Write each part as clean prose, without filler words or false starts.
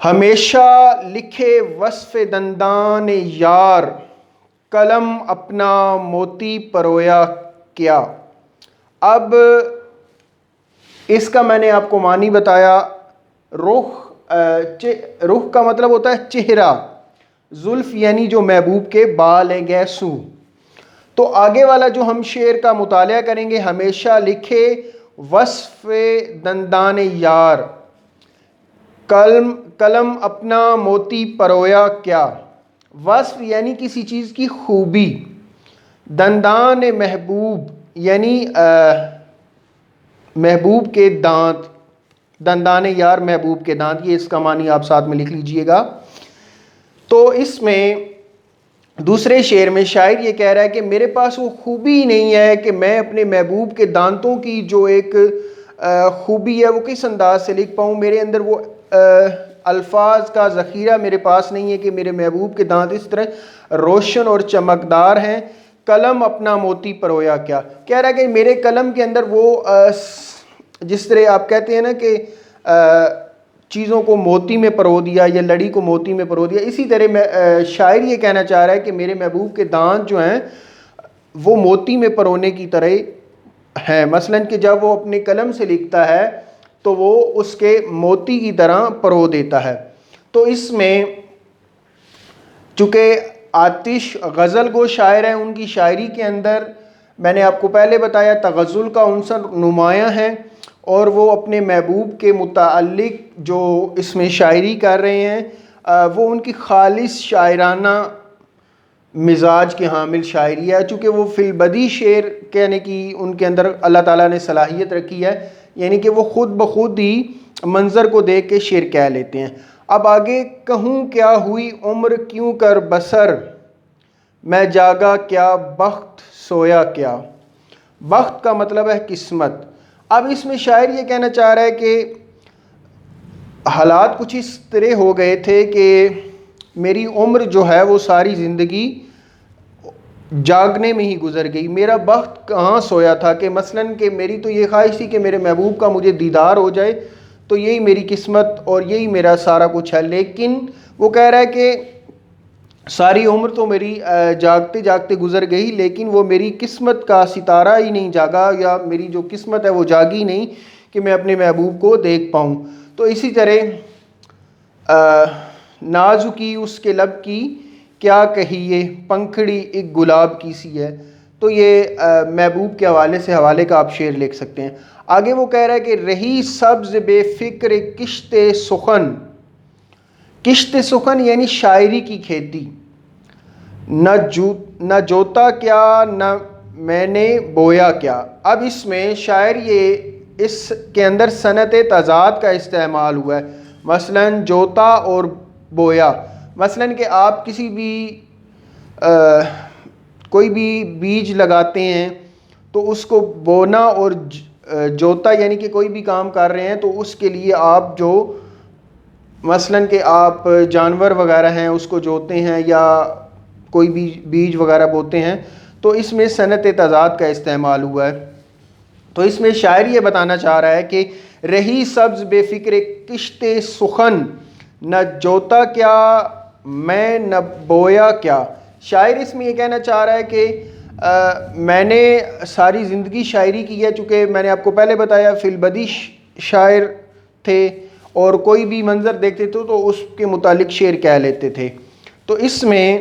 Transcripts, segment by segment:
ہمیشہ لکھے وصف دندان یار، قلم اپنا موتی پرویا کیا۔ اب اس کا میں نے آپ کو معنی بتایا۔ رخ کا مطلب ہوتا ہے چہرہ، زلف یعنی جو محبوب کے بال ہیں گیسو۔ تو آگے والا جو ہم شعر کا مطالعہ کریں گے، ہمیشہ لکھے وصف دندان یار، قلم اپنا موتی پرویا کیا۔ وصف یعنی کسی چیز کی خوبی، دندان محبوب یعنی محبوب کے دانت، دندان یار محبوب کے دانت، یہ اس کا معنی آپ ساتھ میں لکھ لیجئے گا۔ تو اس میں دوسرے شعر میں شاعر یہ کہہ رہا ہے کہ میرے پاس وہ خوبی نہیں ہے کہ میں اپنے محبوب کے دانتوں کی جو ایک خوبی ہے وہ کس انداز سے لکھ پاؤں، میرے اندر وہ الفاظ کا ذخیرہ میرے پاس نہیں ہے کہ میرے محبوب کے دانت اس طرح روشن اور چمکدار ہیں۔ قلم اپنا موتی پرویا کیا، کہہ رہا ہے کہ میرے قلم کے اندر وہ جس طرح آپ کہتے ہیں نا کہ چیزوں کو موتی میں پرو دیا یا لڑی کو موتی میں پرو دیا، اسی طرح میں شاعر یہ کہنا چاہ رہا ہے کہ میرے محبوب کے دانت جو ہیں وہ موتی میں پرونے کی طرح ہیں۔ مثلاً کہ جب وہ اپنے قلم سے لکھتا ہے تو وہ اس کے موتی کی طرح پرو دیتا ہے۔ تو اس میں چونکہ آتش غزل گو شاعر ہیں، ان کی شاعری کے اندر میں نے آپ کو پہلے بتایا تغزل کا عنصر نمایاں ہے، اور وہ اپنے محبوب کے متعلق جو اس میں شاعری کر رہے ہیں وہ ان کی خالص شاعرانہ مزاج کے حامل شاعری ہے، چونکہ وہ فی البدی شعر کہنے کی ان کے اندر اللہ تعالیٰ نے صلاحیت رکھی ہے، یعنی کہ وہ خود بخود ہی منظر کو دیکھ کے شعر کہہ لیتے ہیں۔ اب آگے، کہوں کیا ہوئی عمر کیوں کر بسر، میں جاگا کیا بخت سویا کیا۔ بخت کا مطلب ہے قسمت۔ اب اس میں شاعر یہ کہنا چاہ رہا ہے کہ حالات کچھ اس طرح ہو گئے تھے کہ میری عمر جو ہے وہ ساری زندگی جاگنے میں ہی گزر گئی، میرا بخت کہاں سویا تھا، کہ مثلاً کہ میری تو یہ خواہش تھی کہ میرے محبوب کا مجھے دیدار ہو جائے، تو یہی میری قسمت اور یہی میرا سارا کچھ ہے۔ لیکن وہ کہہ رہا ہے کہ ساری عمر تو میری جاگتے جاگتے گزر گئی، لیکن وہ میری قسمت کا ستارہ ہی نہیں جاگا، یا میری جو قسمت ہے وہ جاگی نہیں کہ میں اپنے محبوب کو دیکھ پاؤں۔ تو اسی طرح نازکی اس کے لب کی کیا کہیے، پنکھڑی ایک گلاب کی سی ہے۔ تو یہ محبوب کے حوالے کا آپ شعر لکھ سکتے ہیں۔ آگے وہ کہہ رہا ہے کہ رہی سبز بے فکر کشت سخن، کشت سخن یعنی شاعری کی کھیتی، نہ جوتا کیا نہ میں نے بویا کیا۔ اب اس میں شاعر یہ اس کے اندر صنعت تضاد کا استعمال ہوا ہے، مثلاً جوتا اور بویا۔ مثلاً کہ آپ کسی بھی کوئی بھی بیج لگاتے ہیں تو اس کو بونا اور جوتا یعنی کہ کوئی بھی کام کر رہے ہیں تو اس کے لیے آپ جو مثلاً کہ آپ جانور وغیرہ ہیں اس کو جوتے ہیں یا کوئی بھی بیج وغیرہ بوتے ہیں، تو اس میں صنعت تضاد کا استعمال ہوا ہے۔ تو اس میں شاعر یہ بتانا چاہ رہا ہے کہ رہی سبز بے فکر کشت سخن، نہ جوتا کیا میں نہ بویا کیا۔ شاعر اس میں یہ کہنا چاہ رہا ہے کہ میں نے ساری زندگی شاعری کی ہے، چونکہ میں نے آپ کو پہلے بتایا فی البدی شاعر تھے، اور کوئی بھی منظر دیکھتے تھے تو اس کے متعلق شعر کہہ لیتے تھے۔ تو اس میں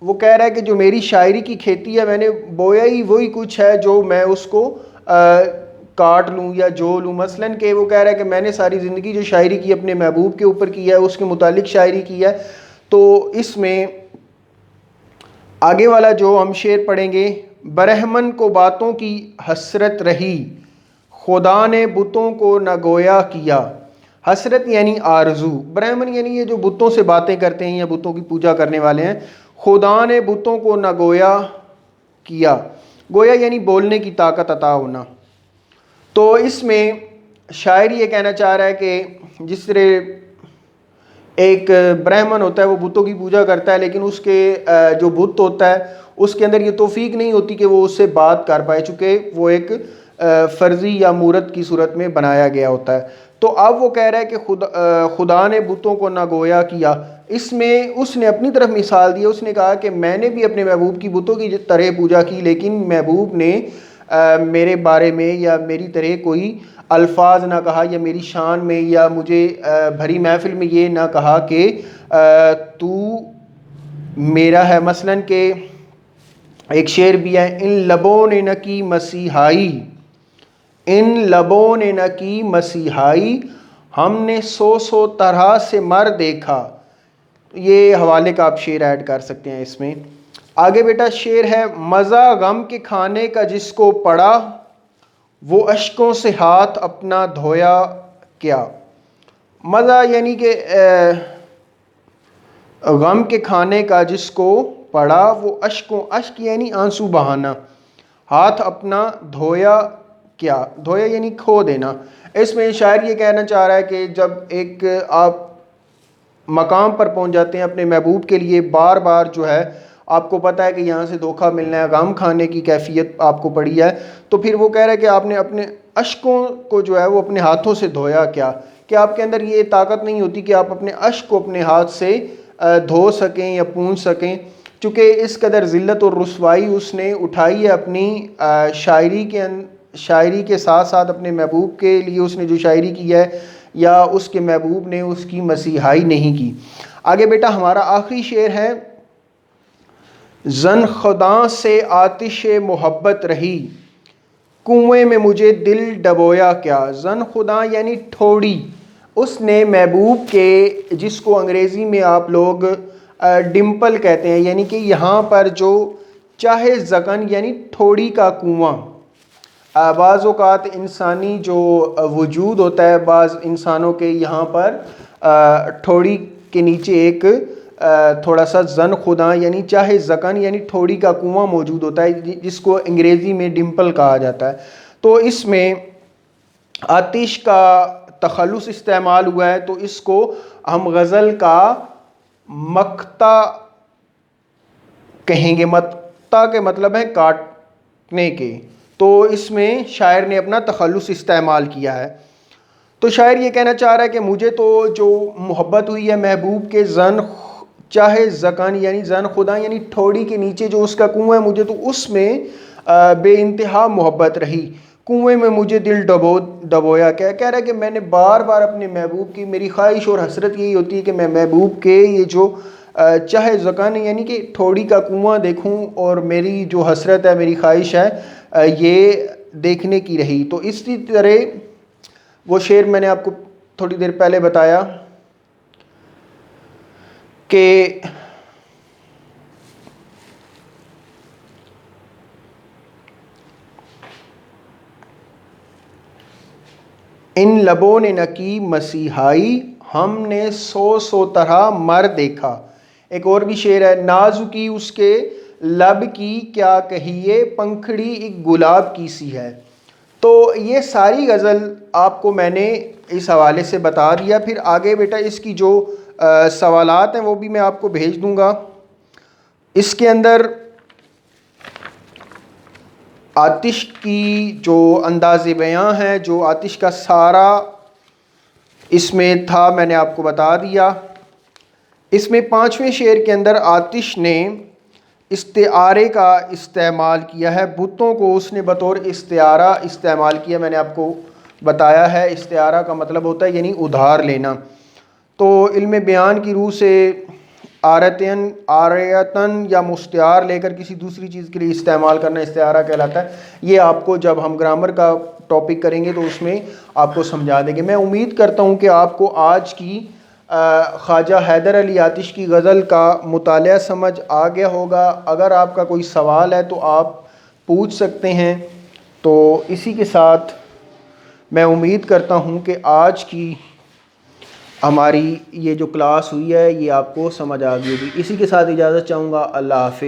وہ کہہ رہا ہے کہ جو میری شاعری کی کھیتی ہے، میں نے بویا ہی وہی کچھ ہے جو میں اس کو کاٹ لوں یا جو لوں۔ مثلاً کہ وہ کہہ رہا ہے کہ میں نے ساری زندگی جو شاعری کی اپنے محبوب کے اوپر کی ہے، اس کے متعلق شاعری کی ہے۔ تو اس میں آگے والا جو ہم شعر پڑھیں گے، برہمن کو باتوں کی حسرت رہی، خدا نے بتوں کو نہ گویا کیا۔ حسرت یعنی آرزو، برہمن یعنی یہ جو بتوں سے باتیں کرتے ہیں یا بتوں کی پوجا کرنے والے ہیں۔ خدا نے بتوں کو نہ گویا کیا، گویا یعنی بولنے کی طاقت عطا ہونا۔ تو اس میں شاعر یہ کہنا چاہ رہا ہے کہ جس طرح ایک برہمن ہوتا ہے وہ بتوں کی پوجا کرتا ہے، لیکن اس کے جو بت ہوتا ہے اس کے اندر یہ توفیق نہیں ہوتی کہ وہ اس سے بات کر پائے، چونکہ وہ ایک فرضی یا مورت کی صورت میں بنایا گیا ہوتا ہے۔ تو اب وہ کہہ رہا ہے کہ خدا نے بتوں کو نہ گویا کیا. اس میں اس نے اپنی طرف مثال دی. اس نے کہا کہ میں نے بھی اپنے محبوب کی بتوں کی طرح پوجا کی، لیکن محبوب نے میرے بارے میں یا میری طرح کوئی الفاظ نہ کہا، یا میری شان میں یا مجھے بھری محفل میں یہ نہ کہا کہ تو میرا ہے. مثلاً کہ ایک شعر بھی ہے، ان لبوں نے نہ کی مسیحائی، ان لبوں نے نہ کی مسیحائی، ہم نے سو سو طرح سے مر دیکھا. یہ حوالے کا آپ شعر ایڈ کر سکتے ہیں اس میں. آگے بیٹا شعر ہے، مزہ غم کے کھانے کا جس کو پڑا، وہ اشکوں سے ہاتھ اپنا دھویا کیا. مزہ یعنی کہ غم کے کھانے کا جس کو پڑا، وہ اشک یعنی آنسو بہانا، ہاتھ اپنا دھویا کیا. دھویا یعنی کھو دینا. اس میں شاعر یہ کہنا چاہ رہا ہے کہ جب ایک آپ مقام پر پہنچ جاتے ہیں اپنے محبوب کے لیے، بار بار جو ہے آپ کو پتہ ہے کہ یہاں سے دھوکہ ملنا ہے، غم کھانے کی کیفیت آپ کو پڑی ہے، تو پھر وہ کہہ رہا ہے کہ آپ نے اپنے اشکوں کو جو ہے وہ اپنے ہاتھوں سے دھویا کیا. کہ آپ کے اندر یہ طاقت نہیں ہوتی کہ آپ اپنے اشک کو اپنے ہاتھ سے دھو سکیں یا پونچھ سکیں، چونکہ اس قدر ذلت اور رسوائی اس نے اٹھائی ہے اپنی شاعری کے ساتھ ساتھ اپنے محبوب کے لیے اس نے جو شاعری کی ہے، یا اس کے محبوب نے اس کی مسیحائی نہیں کی. آگے بیٹا ہمارا آخری شعر ہے، زن خداں سے آتش محبت رہی، کنویں میں مجھے دل ڈبویا کیا. زن خداں یعنی ٹھوڑی. اس نے محبوب کے، جس کو انگریزی میں آپ لوگ ڈمپل کہتے ہیں، یعنی کہ یہاں پر جو چاہے زکن یعنی ٹھوڑی کا کنواں. بعض اوقات انسانی جو وجود ہوتا ہے، بعض انسانوں کے یہاں پر ٹھوڑی کے نیچے ایک تھوڑا سا زن خدا یعنی چاہے زکن یعنی ٹھوڑی کا کنواں موجود ہوتا ہے، جس کو انگریزی میں ڈمپل کہا جاتا ہے. تو اس میں آتش کا تخلص استعمال ہوا ہے، تو اس کو ہم غزل کا مقطع کہیں گے. مقطع کے مطلب ہے کاٹنے کے. تو اس میں شاعر نے اپنا تخلص استعمال کیا ہے. تو شاعر یہ کہنا چاہ رہا ہے کہ مجھے تو جو محبت ہوئی ہے محبوب کے زن چاہے زکن یعنی زن خدا یعنی ٹھوڑی کے نیچے جو اس کا کنواں ہے، مجھے تو اس میں بے انتہا محبت رہی. کنویں میں مجھے دل ڈبویا. کیا کہہ رہا ہے کہ میں نے بار بار اپنے محبوب کی، میری خواہش اور حسرت یہی ہوتی ہے کہ میں محبوب کے یہ جو چاہے زکن یعنی کہ ٹھوڑی کا کنواں دیکھوں، اور میری جو حسرت ہے، میری خواہش ہے یہ دیکھنے کی رہی. تو اسی طرح وہ شعر میں نے آپ کو تھوڑی دیر پہلے بتایا کہ ان لبوں نے نہ کی مسیحائی، ہم نے سو سو طرح مر دیکھا. ایک اور بھی شعر ہے، نازکی اس کے لب کی کیا کہیے، پنکھڑی ایک گلاب کی سی ہے. تو یہ ساری غزل آپ کو میں نے اس حوالے سے بتا دیا. پھر آگے بیٹا اس کی جو سوالات ہیں وہ بھی میں آپ کو بھیج دوں گا. اس کے اندر آتش کی جو انداز بیاں ہے، جو آتش کا سارا اس میں تھا، میں نے آپ کو بتا دیا. اس میں 5ویں شعر کے اندر آتش نے استعارے کا استعمال کیا ہے. بتوں کو اس نے بطور استعارہ استعمال کیا. میں نے آپ کو بتایا ہے استعارہ کا مطلب ہوتا ہے یعنی ادھار لینا. تو علم بیان کی روح سے آریتن یا مستعار لے کر کسی دوسری چیز کے لیے استعمال کرنا استعارہ کہلاتا ہے. یہ آپ کو جب ہم گرامر کا ٹاپک کریں گے تو اس میں آپ کو سمجھا دیں گے. میں امید کرتا ہوں کہ آپ کو آج کی خواجہ حیدر علی آتش کی غزل کا مطالعہ سمجھ آ گیا ہوگا. اگر آپ کا کوئی سوال ہے تو آپ پوچھ سکتے ہیں. تو اسی کے ساتھ میں امید کرتا ہوں کہ آج کی ہماری یہ جو کلاس ہوئی ہے یہ آپ کو سمجھ آ گئی ہوگی. اسی کے ساتھ اجازت چاہوں گا. اللہ حافظ.